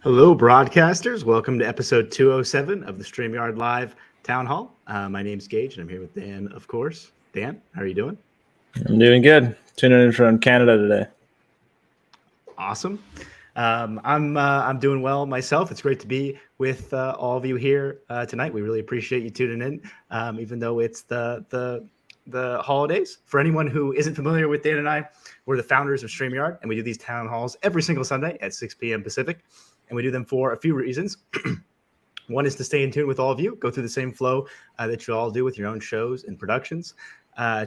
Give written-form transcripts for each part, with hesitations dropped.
Hello, broadcasters. Welcome to episode 207 of the StreamYard Live Town Hall. My name's Gage, and I'm here with Dan, of course. Dan, how are you doing? I'm doing good. Tuning in from Canada today. Awesome. I'm doing well myself. It's great to be with all of you here tonight. We really appreciate you tuning in, even though it's the holidays. For anyone who isn't familiar with Dan and I, we're the founders of StreamYard, and we do these town halls every single Sunday at 6 p.m. Pacific. And we do them for a few reasons. One is to stay in tune with all of you, go through the same flow that you all do with your own shows and productions.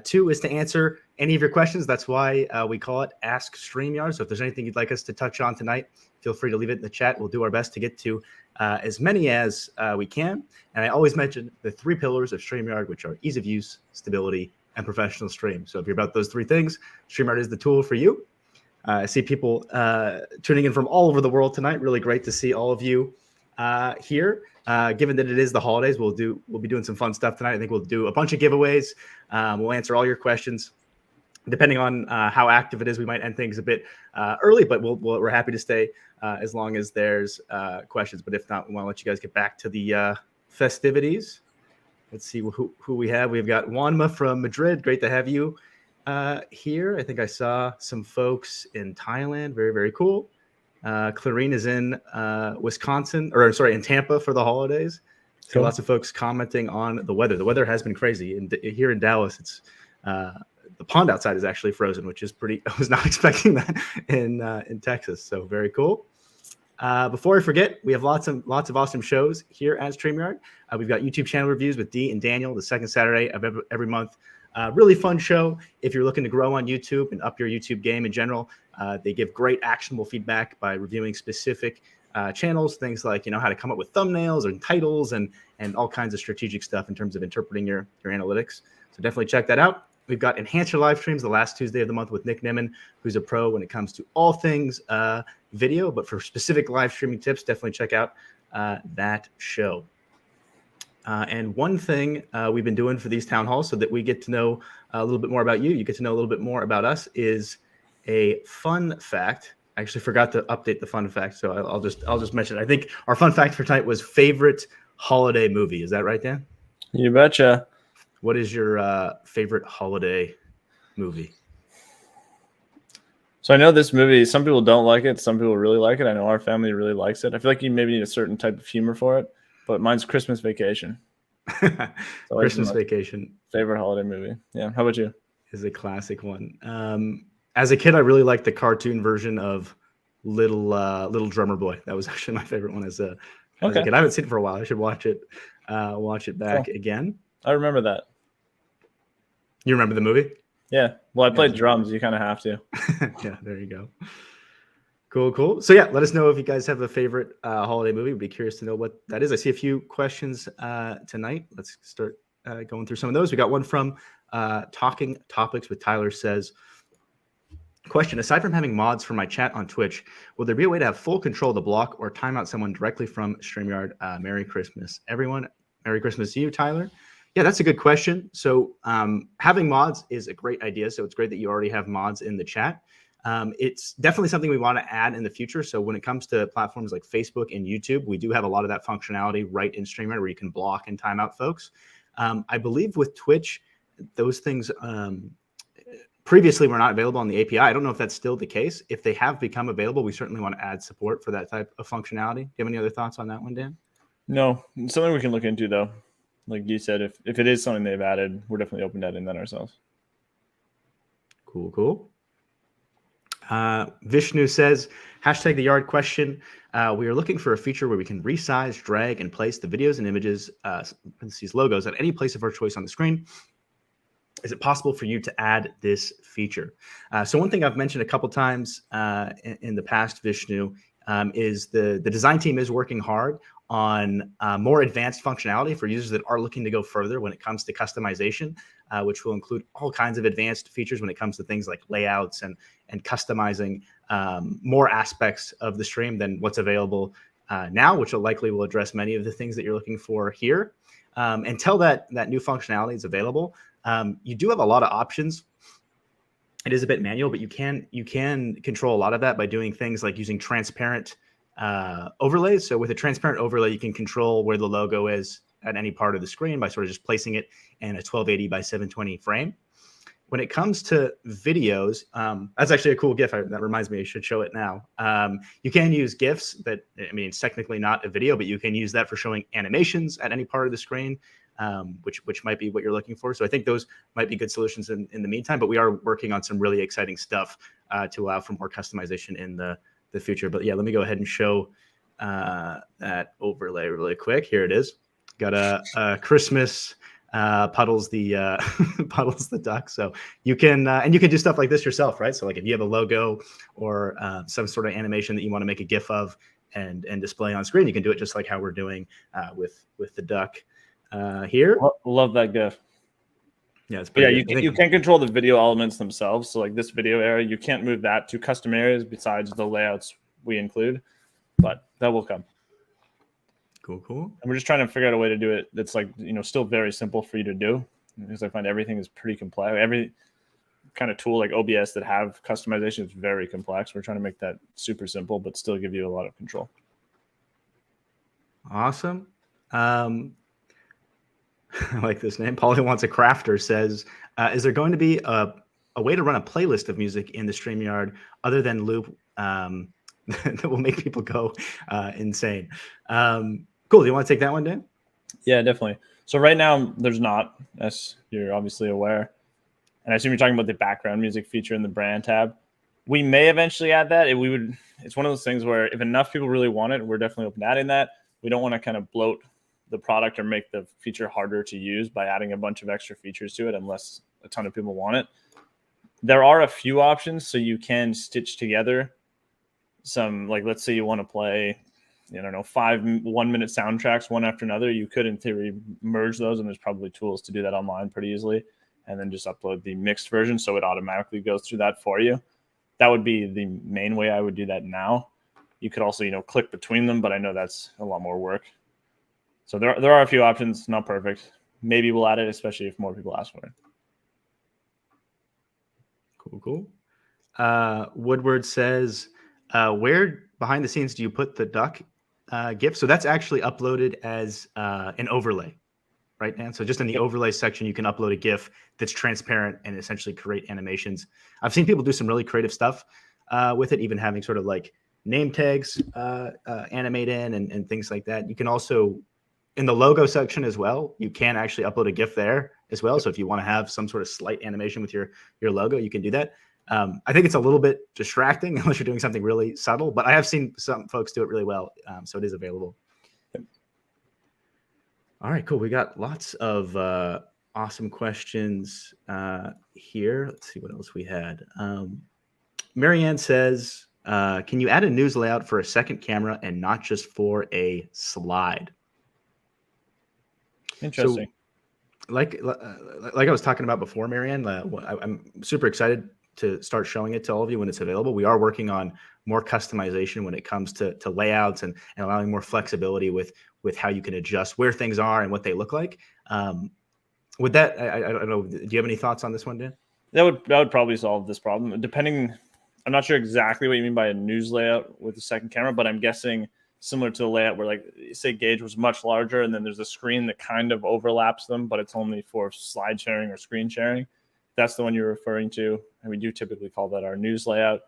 Two is to answer any of your questions. That's why we call it Ask StreamYard. So if there's anything you'd like us to touch on tonight, feel free to leave it in the chat. We'll do our best to get to as many as we can. And I always mention the three pillars of StreamYard, which are ease of use, stability, and professional stream. So if you're about those three things, StreamYard is the tool for you. I see people tuning in from all over the world tonight. Really great to see all of you here. Given that it is the holidays, we'll be doing some fun stuff tonight. I think we'll do a bunch of giveaways. We'll answer all your questions. Depending on how active it is, we might end things a bit early, but we're happy to stay as long as there's questions. But if not, we want to let you guys get back to the festivities. Let's see who we have. We've got Juanma from Madrid. Great to have you here. I think I saw some folks in Thailand. Very, very cool. Clarine is in in Tampa for the holidays. So cool. Lots of folks commenting on the weather. The weather has been crazy. And here in Dallas, it's the pond outside is actually frozen, which is pretty. I was not expecting that in Texas. So very cool. Before I forget, we have lots of awesome shows here at StreamYard. We've got YouTube channel reviews with Dee and Daniel the second Saturday of every month. Really fun show. If you're looking to grow on YouTube and up your YouTube game in general, they give great actionable feedback by reviewing specific channels, things like how to come up with thumbnails and titles and all kinds of strategic stuff in terms of interpreting your analytics. So definitely check that out. We've got Enhance Your Live Streams the last Tuesday of the month with Nick Nimmin, who's a pro when it comes to all things video. But for specific live streaming tips, definitely check out that show. And one thing we've been doing for these town halls so that we get to know a little bit more about you, you get to know a little bit more about us, is a fun fact. I actually forgot to update the fun fact, so I'll just mention it. I think our fun fact for tonight was favorite holiday movie. Is that right, Dan? You betcha. What is your favorite holiday movie? So I know this movie, some people don't like it. Some people really like it. I know our family really likes it. I feel like you maybe need a certain type of humor for it. But mine's Christmas Vacation. Christmas Vacation. Favorite holiday movie. Yeah. How about you? Is a classic one. As a kid, I really liked the cartoon version of Little Drummer Boy. That was actually my favorite one as a kid. I haven't seen it for a while. I should watch it back again. I remember that. You remember the movie? Yeah. Well, I played drums. You kind of have to. Yeah, there you go. Cool. So yeah, let us know if you guys have a favorite holiday movie. We'd be curious to know what that is. I see a few questions tonight. Let's start going through some of those. We got one from Talking Topics with Tyler says, question, aside from having mods for my chat on Twitch, will there be a way to have full control of the block or time out someone directly from StreamYard? Merry Christmas, everyone. Merry Christmas to you, Tyler. Yeah, that's a good question. So having mods is a great idea. So it's great that you already have mods in the chat. It's definitely something we want to add in the future. So when it comes to platforms like Facebook and YouTube, we do have a lot of that functionality right in StreamYard where you can block and time out folks. I believe with Twitch, those things previously were not available on the API. I don't know if that's still the case. If they have become available, we certainly want to add support for that type of functionality. Do you have any other thoughts on that one, Dan? No, it's something we can look into though. Like you said, if it is something they've added, we're definitely open to adding that ourselves. Cool. Vishnu says, hashtag the yard question. We are looking for a feature where we can resize, drag, and place the videos and images, logos at any place of our choice on the screen. Is it possible for you to add this feature? So one thing I've mentioned a couple times in the past, Vishnu, is the design team is working hard on more advanced functionality for users that are looking to go further when it comes to customization, which will include all kinds of advanced features when it comes to things like layouts and customizing more aspects of the stream than what's available now, which will likely address many of the things that you're looking for here. Until that new functionality is available, you do have a lot of options. It is a bit manual, but you can control a lot of that by doing things like using transparent overlays. So with a transparent overlay, you can control where the logo is at any part of the screen by sort of just placing it in a 1280 by 720 frame. When it comes to videos, that's actually a cool GIF. That reminds me, I should show it now. You can use GIFs that, I mean, it's technically not a video, but you can use that for showing animations at any part of the screen, which might be what you're looking for. So I think those might be good solutions in the meantime, but we are working on some really exciting stuff to allow for more customization in the future. But yeah, let me go ahead and show that overlay really quick. Here it is. Got a Christmas Puddles the Puddles the duck. So you can and you can do stuff like this yourself, right? So like if you have a logo or some sort of animation that you want to make a GIF of and display on screen, you can do it just like how we're doing with the duck here. Love that GIF. Yeah, it's yeah. You can't control the video elements themselves. So like this video area, you can't move that to custom areas besides the layouts we include, but that will come. Cool. And we're just trying to figure out a way to do it that's like, still very simple for you to do, because I find everything is pretty complex. Every kind of tool like OBS that have customization is very complex. We're trying to make that super simple, but still give you a lot of control. Awesome. I like this name. Paulie Wants a Crafter says, is there going to be a way to run a playlist of music in the StreamYard other than loop that will make people go insane? Cool. Do you want to take that one, Dan? Yeah, definitely. So right now there's not, as you're obviously aware. And I assume you're talking about the background music feature in the brand tab. We may eventually add that. It's one of those things where if enough people really want it, we're definitely open to adding that. We don't want to kind of bloat the product or make the feature harder to use by adding a bunch of extra features to it unless a ton of people want it. There are a few options, so you can stitch together some, like let's say you want to play 5 1-minute soundtracks one after another. You could in theory merge those, and there's probably tools to do that online pretty easily, and then just upload the mixed version so it automatically goes through that for you. That would be the main way I would do that now. You could also click between them, but I know that's a lot more work. So there are a few options, not perfect. Maybe we'll add it, especially if more people ask for it. Cool. Woodward says, where behind the scenes do you put the duck GIF? So that's actually uploaded as an overlay, right, Dan? So just in the overlay section, you can upload a GIF that's transparent and essentially create animations. I've seen people do some really creative stuff with it, even having sort of like name tags animate in and things like that. You can also, in the logo section as well, you can actually upload a GIF there as well. So if you want to have some sort of slight animation with your logo, you can do that. I think it's a little bit distracting unless you're doing something really subtle, but I have seen some folks do it really well. So it is available. All right, cool. We got lots of awesome questions here. Let's see what else we had. Marianne says, can you add a news layout for a second camera and not just for a slide? Interesting. So, like I was talking about before, Marianne, I'm super excited to start showing it to all of you when it's available. We are working on more customization when it comes to layouts and allowing more flexibility with how you can adjust where things are and what they look like. With that, I don't know. Do you have any thoughts on this one, Dan? That would probably solve this problem. Depending, I'm not sure exactly what you mean by a news layout with the second camera, but I'm guessing similar to the layout where, like, say Gage was much larger and then there's a screen that kind of overlaps them, but it's only for slide sharing or screen sharing. That's the one you're referring to, and we do typically call that our news layout.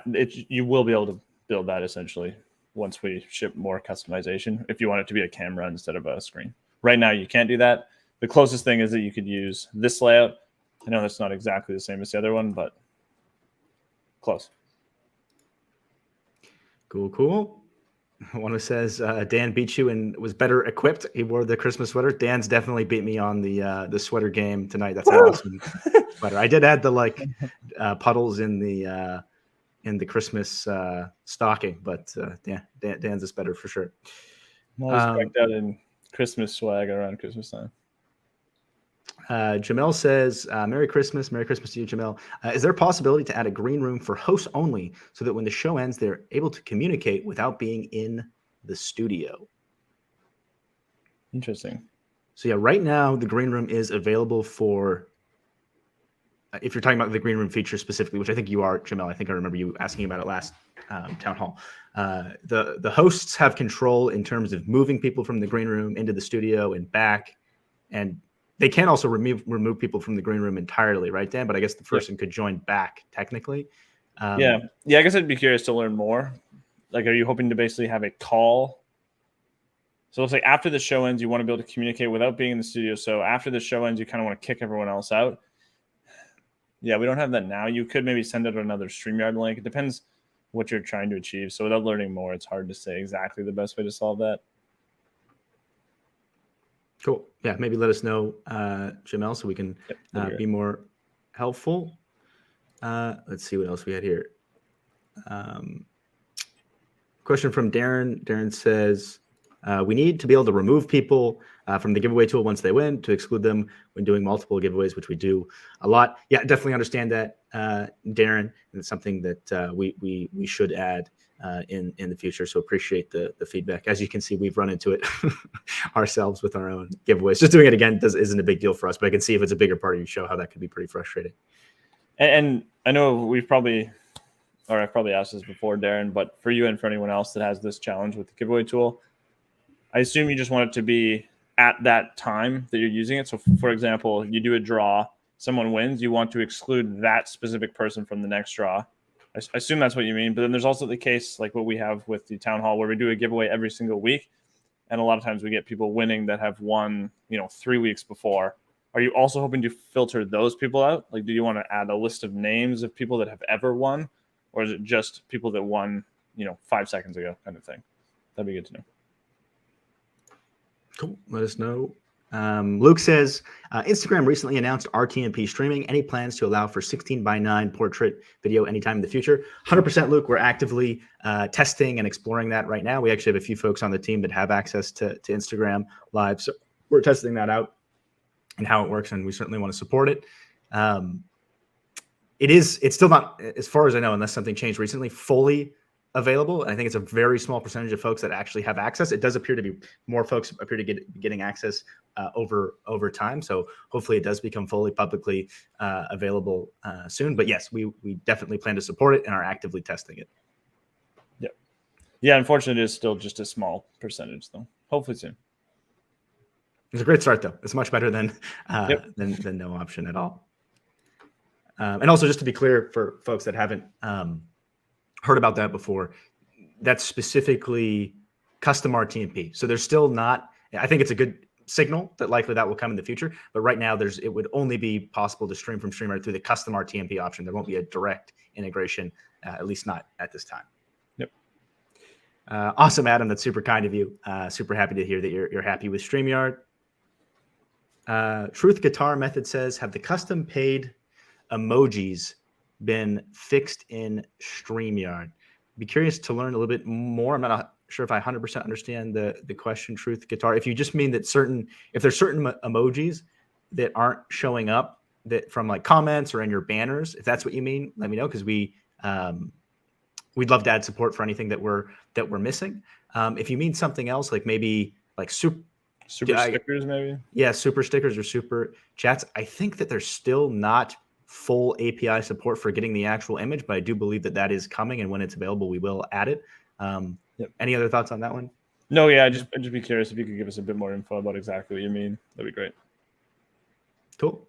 You will be able to build that essentially once we ship more customization if you want it to be a camera instead of a screen. Right now, you can't do that. The closest thing is that you could use this layout. I know that's not exactly the same as the other one, but close. Cool. One says Dan beat you and was better equipped. He wore the Christmas sweater. Dan's definitely beat me on the sweater game tonight. That's an awesome sweater. I did add the puddles in the Christmas stocking, but Dan's is better for sure. I'm always checked out in Christmas swag around Christmas time. Jamel says, Merry Christmas to you, Jamel. Is there a possibility to add a green room for hosts only so that when the show ends, they're able to communicate without being in the studio? Interesting. So yeah, right now the green room is available for if you're talking about the green room feature specifically, which I think you are, Jamel, I think I remember you asking about it last town hall. The hosts have control in terms of moving people from the green room into the studio and back, and they can also remove people from the green room entirely, right, Dan? But I guess the person could join back technically. Yeah. I guess I'd be curious to learn more. Like, are you hoping to basically have a call? So let's say after the show ends, you want to be able to communicate without being in the studio. So after the show ends, you kind of want to kick everyone else out. Yeah, we don't have that now. You could maybe send out another StreamYard link. It depends what you're trying to achieve. So without learning more, it's hard to say exactly the best way to solve that. Cool. Yeah, maybe let us know, Jamel, so we can be more helpful. Let's see what else we had here. Question from Darren. Darren says, we need to be able to remove people from the giveaway tool once they win, to exclude them when doing multiple giveaways, which we do a lot. Yeah, definitely understand that, Darren. And it's something that we should add in the future. So appreciate the feedback. As you can see, we've run into it ourselves with our own giveaways. Just doing it again isn't a big deal for us, but I can see if it's a bigger part of your show, how that could be pretty frustrating. And I know I've probably asked this before, Darren, but for you and for anyone else that has this challenge with the giveaway tool, I assume you just want it to be at that time that you're using it. So for example, you do a draw, someone wins, you want to exclude that specific person from the next draw. I assume that's what you mean. But then there's also the case like what we have with the town hall, where we do a giveaway every single week. And a lot of times we get people winning that have won, 3 weeks before. Are you also hoping to filter those people out? Like, do you want to add a list of names of people that have ever won? Or is it just people that won, 5 seconds ago kind of thing? That'd be good to know. Cool. Let us know. Luke says, Instagram recently announced RTMP streaming. Any plans to allow for 16:9 portrait video anytime in the future? 100%, Luke. We're actively testing and exploring that right now. We actually have a few folks on the team that have access to Instagram Live. So we're testing that out and how it works, and we certainly want to support it. It's still not, as far as I know, unless something changed recently, fully available. I think it's a very small percentage of folks that actually have access. It does appear to be more folks appear to getting access over time. So hopefully it does become fully publicly available soon. But yes, we definitely plan to support it and are actively testing it. Yep. Yeah, unfortunately, it is still just a small percentage, though. Hopefully soon. It's a great start, though. It's much better than no option at all. And also, just to be clear for folks that haven't heard about that before, that's specifically custom RTMP. So there's still not, I think it's a good signal that likely that will come in the future. But right now, it would only be possible to stream from StreamYard through the custom RTMP option. There won't be a direct integration, at least not at this time. Yep. Awesome, Adam. That's super kind of you. Super happy to hear that you're happy with StreamYard. Truth Guitar Method says, have the custom paid emojis been fixed in StreamYard? Be curious to learn a little bit more. I'm not sure if I 100% understand the question, Truth Guitar. If you just mean that if there's certain emojis that aren't showing up that from like comments or in your banners, if that's what you mean, let me know, because we'd love to add support for anything that we're missing. If you mean something else, like maybe like super stickers, maybe. Yeah, super stickers or super chats. I think that there's still not full API support for getting the actual image, but I do believe that is coming, and when it's available, we will add it. Any other thoughts on that one? No, yeah, I'd just be curious if you could give us a bit more info about exactly what you mean. That'd be great. Cool.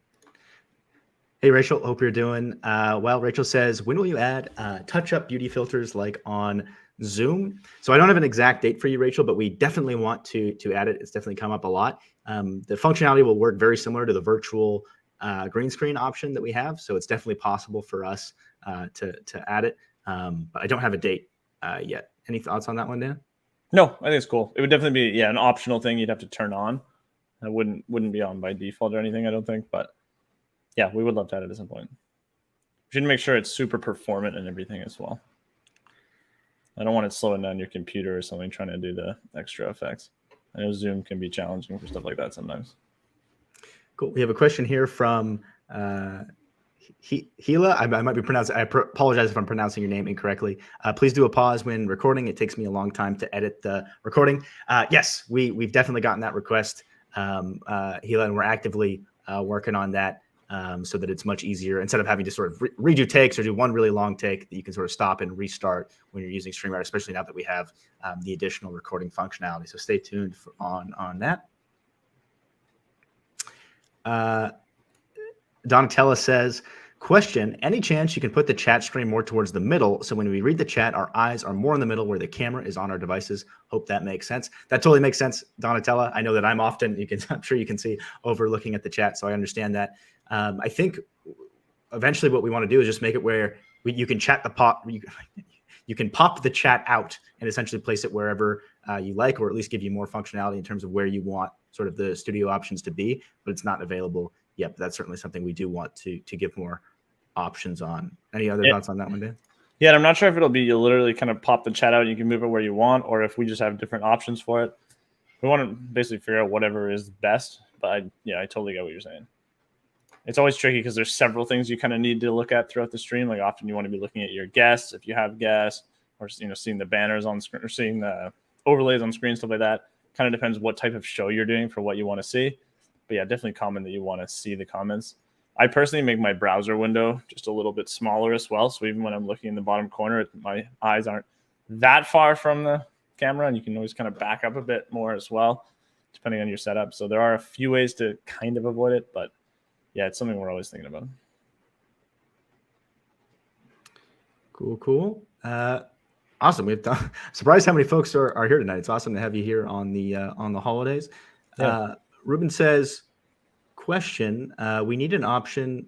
Hey, Rachel, hope you're doing well. Rachel says, when will you add touch-up beauty filters like on Zoom? So I don't have an exact date for you, Rachel, but we definitely want to add it. It's definitely come up a lot. The functionality will work very similar to the virtual green screen option that we have. So it's definitely possible for us to add it. But I don't have a date yet. Any thoughts on that one, Dan? No, I think it's cool. It would definitely be an optional thing you'd have to turn on. It wouldn't be on by default or anything, I don't think. But yeah, we would love to add it at some point. We should make sure it's super performant and everything as well. I don't want it slowing down your computer or something trying to do the extra effects. I know Zoom can be challenging for stuff like that sometimes. Cool. We have a question here from Hila. I might be pronouncing. I apologize if I'm pronouncing your name incorrectly. Please do a pause when recording. It takes me a long time to edit the recording. Yes, we've definitely gotten that request, Hila, and we're actively working on that so that it's much easier instead of having to sort of redo takes or do one really long take that you can sort of stop and restart when you're using StreamYard, especially now that we have the additional recording functionality. So stay tuned on that. Donatella says, question, any chance you can put the chat stream more towards the middle so when we read the chat, our eyes are more in the middle where the camera is on our devices? Hope that makes sense. That totally makes sense, Donatella. I know that I'm often, I'm sure you can see, overlooking at the chat, so I understand that. I think eventually what we want to do is just make it where you can chat the pop, you can pop the chat out and essentially place it wherever you like, or at least give you more functionality in terms of where you want sort of the studio options to be, but it's not available yet. But that's certainly something we do want to give more options on. Any other thoughts on that one, Dan? Yeah, I'm not sure if it'll be you literally kind of pop the chat out and you can move it where you want, or if we just have different options for it. We want to basically figure out whatever is best, but I totally get what you're saying. It's always tricky because there's several things you kind of need to look at throughout the stream. Like often you want to be looking at your guests, if you have guests, or seeing the banners on screen, or seeing the overlays on screen, stuff like that. Kind of depends what type of show you're doing for what you want to see. But yeah, definitely common that you want to see the comments. I personally make my browser window just a little bit smaller as well. So even when I'm looking in the bottom corner, my eyes aren't that far from the camera, and you can always kind of back up a bit more as well, depending on your setup. So there are a few ways to kind of avoid it, but yeah, it's something we're always thinking about. Cool. Awesome. We've done. Surprised how many folks are here tonight. It's awesome to have you here on the holidays. Yeah. Ruben says, question, we need an option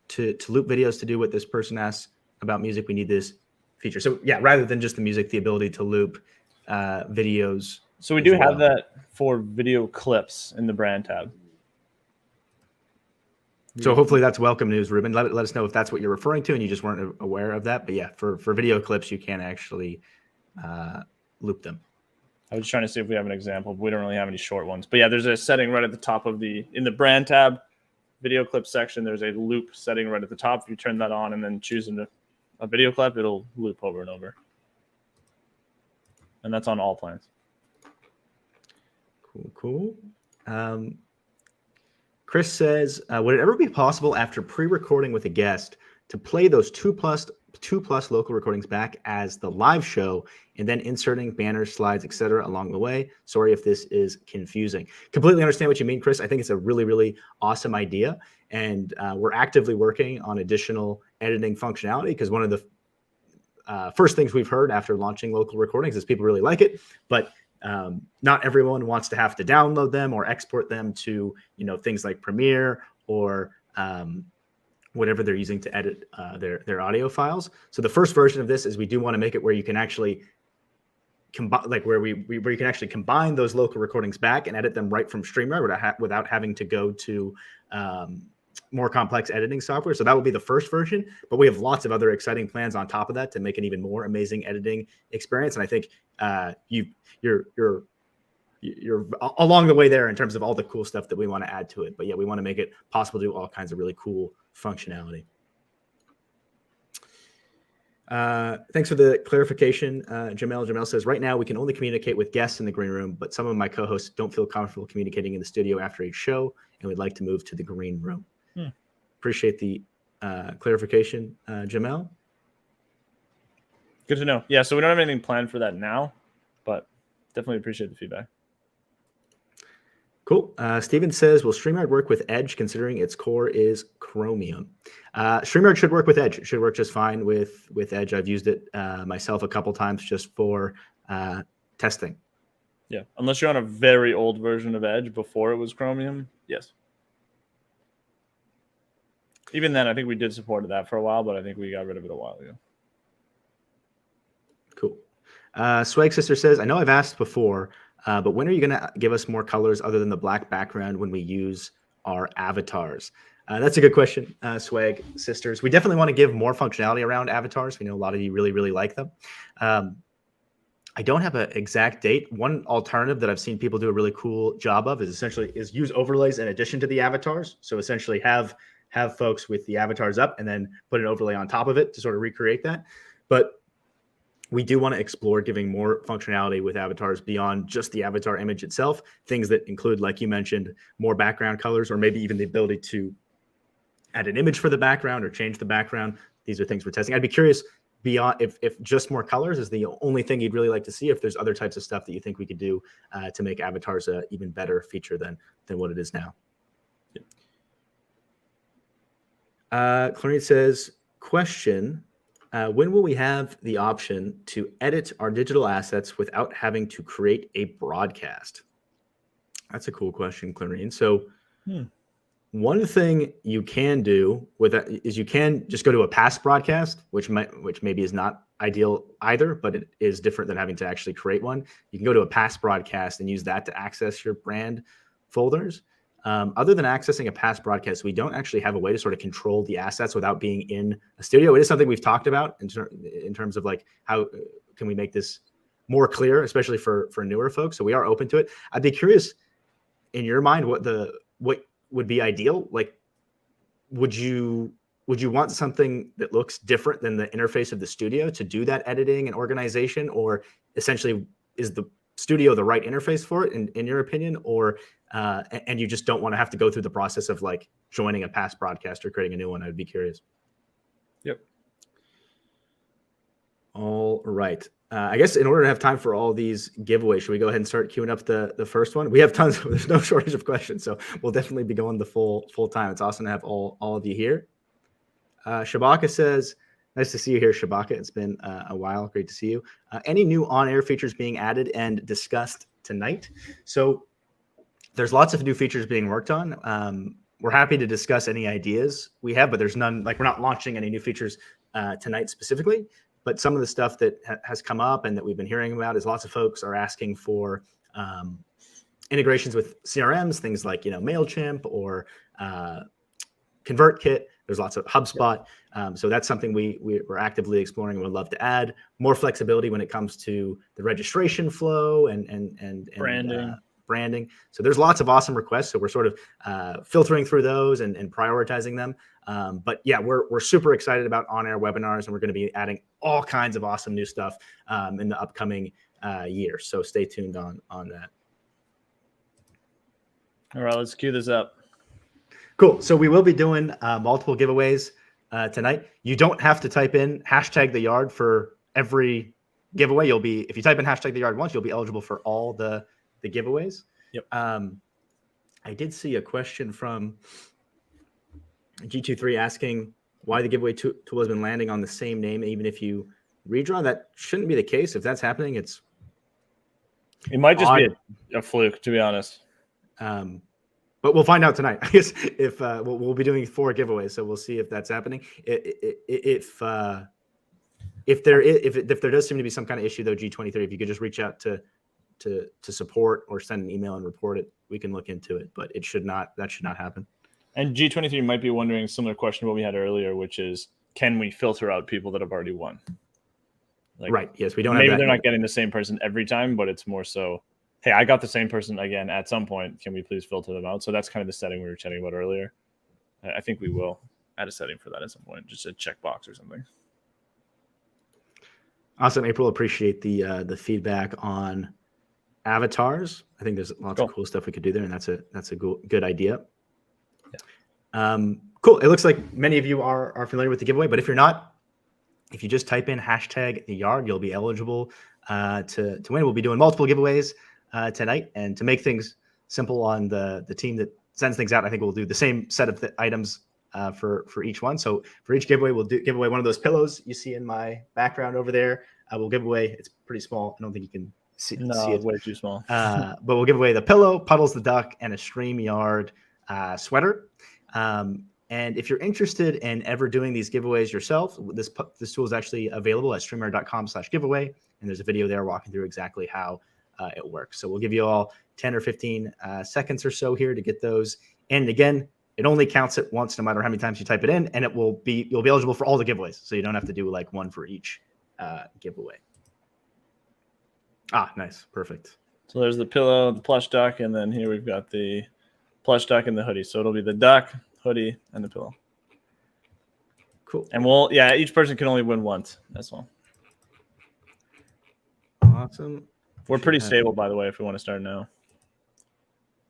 to loop videos to do what this person asks about music. We need this feature. So yeah, rather than just the music, the ability to loop videos. So we do have that for video clips in the brand tab. So hopefully that's welcome news, Ruben. Let us know if that's what you're referring to and you just weren't aware of that. But yeah, for video clips, you can actually loop them. I was trying to see if we have an example, but we don't really have any short ones. But yeah, there's a setting right at the top of in the brand tab, video clip section. There's a loop setting right at the top. If you turn that on and then choose a video clip, it'll loop over and over. And that's on all plans. Cool. Chris says, would it ever be possible after pre-recording with a guest to play those two plus local recordings back as the live show and then inserting banners, slides, etc. along the way? Sorry if this is confusing. Completely understand what you mean, Chris. I think it's a really, really awesome idea. And we're actively working on additional editing functionality because one of the first things we've heard after launching local recordings is people really like it, but not everyone wants to have to download them or export them to, things like Premiere or whatever they're using to edit their audio files. So the first version of this is we do want to make it where you can actually combine, like where you can actually combine those local recordings back and edit them right from StreamYard without having to go to more complex editing software. So that will be the first version, but we have lots of other exciting plans on top of that to make an even more amazing editing experience. And I think you're along the way there in terms of all the cool stuff that we want to add to it. But yeah, we want to make it possible to do all kinds of really cool functionality. Thanks for the clarification. Jamel says, right now we can only communicate with guests in the green room, but some of my co-hosts don't feel comfortable communicating in the studio after each show and would like to move to the green room. Appreciate the clarification, Jamel. Good to know. Yeah, so we don't have anything planned for that now, but definitely appreciate the feedback. Cool. Steven says, will StreamYard work with Edge considering its core is Chromium? StreamYard should work with Edge. It should work just fine with Edge. I've used it myself a couple times just for testing. Yeah, unless you're on a very old version of Edge before it was Chromium, yes. Even then, I think we did support that for a while, but I think we got rid of it a while ago. Cool. Swag Sister says, I know I've asked before, but when are you going to give us more colors other than the black background when we use our avatars? That's a good question, Swag Sisters. We definitely want to give more functionality around avatars. We know a lot of you really, really like them. I don't have an exact date. One alternative that I've seen people do a really cool job of is use overlays in addition to the avatars. So essentially have folks with the avatars up and then put an overlay on top of it to sort of recreate that. But we do want to explore giving more functionality with avatars beyond just the avatar image itself. Things that include, like you mentioned, more background colors, or maybe even the ability to add an image for the background or change the background. These are things we're testing. I'd be curious beyond if just more colors is the only thing you'd really like to see, if there's other types of stuff that you think we could do to make avatars a even better feature than what it is now. Clarine says, question, when will we have the option to edit our digital assets without having to create a broadcast? That's a cool question, Clarine. So one thing you can do with that is you can just go to a past broadcast, which maybe is not ideal either, but it is different than having to actually create one. You can go to a past broadcast and use that to access your brand folders. Other than accessing a past broadcast, we don't actually have a way to sort of control the assets without being in a studio. It is something we've talked about in terms of like, how can we make this more clear, especially for newer folks. So we are open to it. I'd be curious, in your mind, what would be ideal? Like, would you want something that looks different than the interface of the studio to do that editing and organization, or essentially is the studio the right interface for it in your opinion, or and you just don't want to have to go through the process of like joining a past broadcast or creating a new one? I'd be curious. Yep. All right. I guess in order to have time for all these giveaways, should we go ahead and start queuing up the first one? We have tons. There's no shortage of questions, so we'll definitely be going the full time. It's awesome to have all of you here. Shabaka says, nice to see you here, Shabaka. It's been a while. Great to see you. Any new on-air features being added and discussed tonight? So there's lots of new features being worked on. We're happy to discuss any ideas we have, but there's none, like we're not launching any new features tonight specifically. But some of the stuff that has come up and that we've been hearing about is lots of folks are asking for integrations with CRMs, things like, MailChimp or ConvertKit. There's lots of HubSpot. So that's something we're actively exploring and would love to add more flexibility when it comes to the registration flow and branding. So there's lots of awesome requests. So we're sort of filtering through those and prioritizing them. But yeah, we're super excited about on-air webinars, and we're going to be adding all kinds of awesome new stuff in the upcoming year. So stay tuned on that. All right, let's cue this up. Cool. So we will be doing multiple giveaways tonight. You don't have to type in #TheYard for every giveaway. If you type in #TheYard once, you'll be eligible for all the giveaways. Yep. I did see a question from G23 asking why the giveaway tool has been landing on the same name, even if you redraw. That shouldn't be the case. If that's happening, it might just be a fluke, to be honest. But we'll find out tonight. I guess if we'll be doing 4 giveaways, so we'll see if that's happening. If there does seem to be some kind of issue, though, G23, if you could just reach out to support or send an email and report it, we can look into it. But that should not happen. And G23 might be wondering a similar question to what we had earlier, which is, can we filter out people that have already won? Right. Yes, we don't. Maybe they're not getting the same person every time, but it's more so, hey, I got the same person again at some point. Can we please filter them out? So that's kind of the setting we were chatting about earlier. I think we will add a setting for that at some point, just a checkbox or something. Awesome, April. Appreciate the feedback on avatars. I think there's lots of cool stuff we could do there, and that's a good idea. Yeah. Cool. It looks like many of you are familiar with the giveaway, but if you're not, if you just type in #TheYard, you'll be eligible to win. We'll be doing multiple giveaways tonight, and to make things simple on the team that sends things out, I think we'll do the same set of items for each one. So for each giveaway, we'll give away one of those pillows you see in my background over there. We'll give away, it's pretty small. I don't think you can see it. It's way too small. But we'll give away the pillow, Puddles the duck, and a StreamYard sweater. And if you're interested in ever doing these giveaways yourself, this tool is actually available at StreamYard.com/giveaway. And there's a video there walking through exactly how it works. So we'll give you all 10 or 15 seconds or so here to get those. And again, it only counts it once, no matter how many times you type it in, and you'll be eligible for all the giveaways. So you don't have to do like one for each giveaway. Nice. Perfect. So there's the pillow, the plush duck, and then here we've got the plush duck and the hoodie. So it'll be the duck, hoodie, and the pillow. Cool. And each person can only win once. That's all. Awesome. We're pretty stable, by the way, if we want to start now.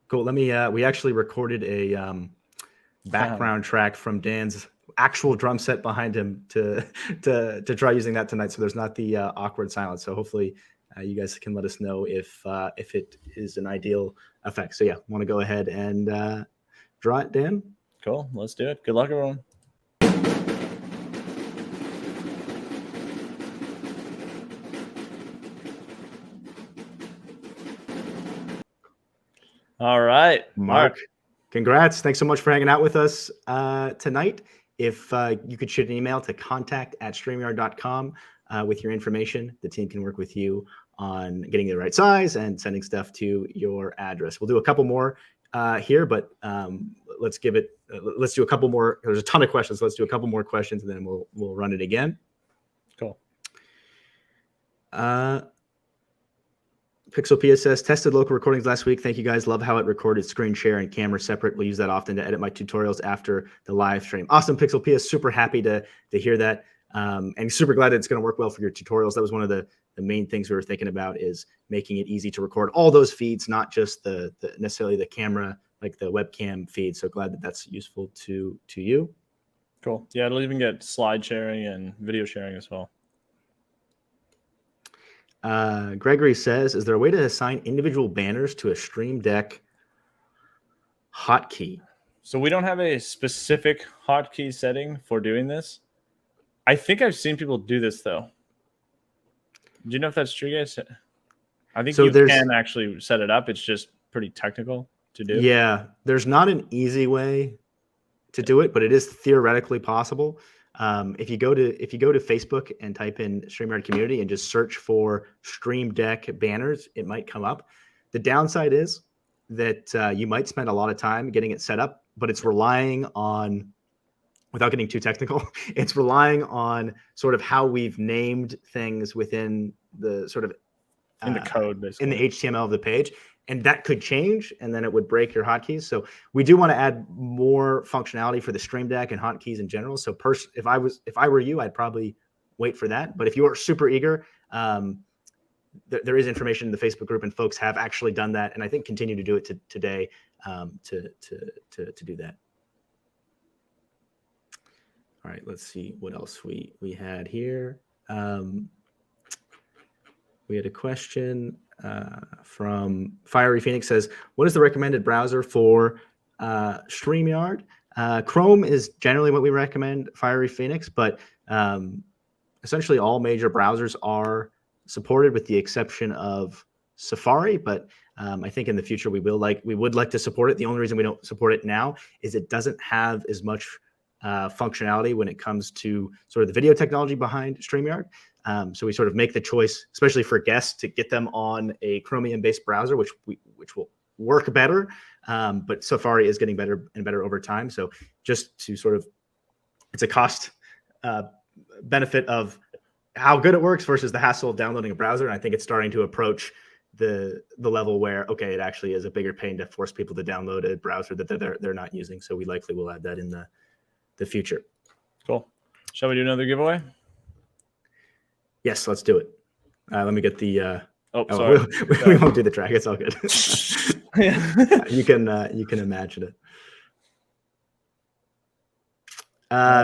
Cool. Let me, we actually recorded background track from Dan's actual drum set behind him to try using that tonight. So there's not the awkward silence. So hopefully you guys can let us know if it is an ideal effect. So yeah, want to go ahead and draw it, Dan? Cool. Let's do it. Good luck, everyone. All right, Mark. Congrats. Thanks so much for hanging out with us tonight. If you could shoot an email to contact@streamyard.com with your information, the team can work with you on getting the right size and sending stuff to your address. We'll do a couple more here, but let's do a couple more. There's a ton of questions. Let's do a couple more questions and then we'll run it again. Cool. Pixelpia says, tested local recordings last week. Thank you guys. Love how it recorded screen share and camera separate. We'll use that often to edit my tutorials after the live stream. Awesome, Pixelpia. Super happy to hear that. And super glad that it's going to work well for your tutorials. That was one of the main things we were thinking about, is making it easy to record all those feeds, not just the necessarily the camera, like the webcam feed. So glad that that's useful to you. Cool. Yeah, it'll even get slide sharing and video sharing as well. Gregory says, is there a way to assign individual banners to a Stream Deck hotkey? So we don't have a specific hotkey setting for doing this. I think I've seen people do this, though. Do you know if that's true, guys? I think you can actually set it up. It's just pretty technical to do. Yeah, there's not an easy way to do it, but it is theoretically possible. If you go to Facebook and type in StreamYard community and just search for Stream Deck banners, it might come up. The downside is that you might spend a lot of time getting it set up, but it's relying on, without getting too technical, it's relying on sort of how we've named things within the sort of in the code, basically, in the HTML of the page. And that could change, and then it would break your hotkeys. So we do want to add more functionality for the Stream Deck and hotkeys in general. So if I were you, I'd probably wait for that. But if you are super eager, there is information in the Facebook group, and folks have actually done that, and I think continue to do it today to do that. All right, let's see what else we had here. We had a question from Fiery Phoenix, says, what is the recommended browser for StreamYard? Chrome is generally what we recommend, Fiery Phoenix, but essentially all major browsers are supported with the exception of Safari. But I think in the future we would like to support it. The only reason we don't support it now is it doesn't have as much functionality when it comes to sort of the video technology behind StreamYard. So we sort of make the choice, especially for guests, to get them on a Chromium-based browser, which will work better. But Safari is getting better and better over time. So just to sort of, it's a cost benefit of how good it works versus the hassle of downloading a browser. And I think it's starting to approach the level where, okay, it actually is a bigger pain to force people to download a browser that they're not using. So we likely will add that in the future. Cool. Shall we do another giveaway? Yes, let's do it. Let me get the. Sorry. We won't do the track. It's all good. You can imagine it.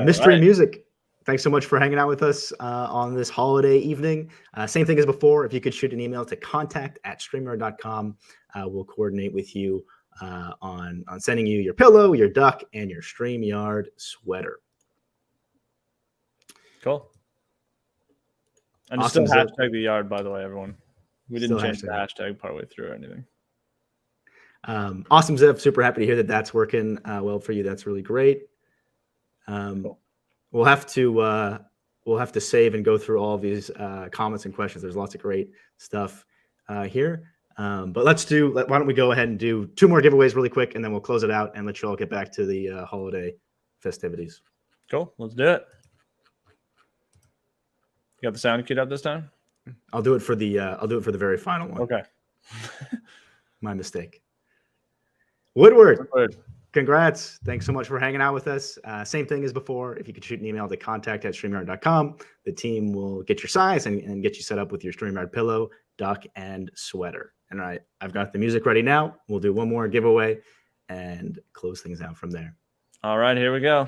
Mystery Music. Thanks so much for hanging out with us on this holiday evening. Same thing as before. If you could shoot an email to contact@streamyard.com, we'll coordinate with you on sending you your pillow, your duck, and your StreamYard sweater. Cool. And awesome. Still hashtag the yard, by the way, everyone. We didn't change the hashtag partway through or anything. Awesome, Zev. Super happy to hear that that's working well for you. That's really great. Cool. We'll have to save and go through all of these comments and questions. There's lots of great stuff here. But why don't we go ahead and do 2 more giveaways really quick, and then we'll close it out and let you all get back to the holiday festivities. Cool. Let's do it. You got the sound queued up this time? I'll do it for the very final one. Okay. My mistake. Woodward. Congrats. Thanks so much for hanging out with us. Same thing as before. If you could shoot an email to contact@streamyard.com, the team will get your size and get you set up with your StreamYard pillow, duck, and sweater. And I've got the music ready now. We'll do one more giveaway and close things out from there. All right, here we go.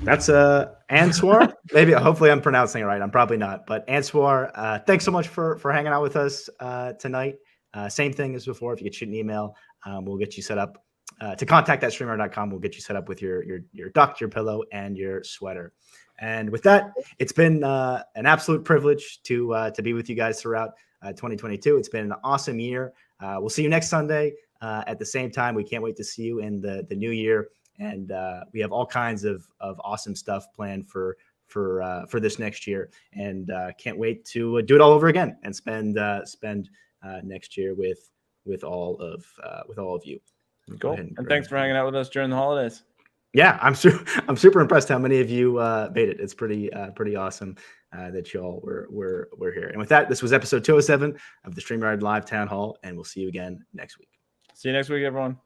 That's Answar. Maybe, hopefully I'm pronouncing it right. I'm probably not, but Answar, thanks so much for hanging out with us tonight. Same thing as before. If you could shoot an email, we'll get you set up to contact at StreamYard.com. We'll get you set up with your duck, your pillow, and your sweater. And with that, it's been an absolute privilege to be with you guys throughout 2022. It's been an awesome year. We'll see you next Sunday at the same time. We can't wait to see you in the new year. And we have all kinds of awesome stuff planned for this next year, and can't wait to do it all over again and spend next year with all of you. Cool. And thanks for hanging out with us during the holidays. Yeah, I'm super impressed how many of you made it. It's pretty awesome that y'all were here. And with that, this was episode 207 of the StreamYard Live Town Hall, and we'll see you again next week. See you next week, everyone.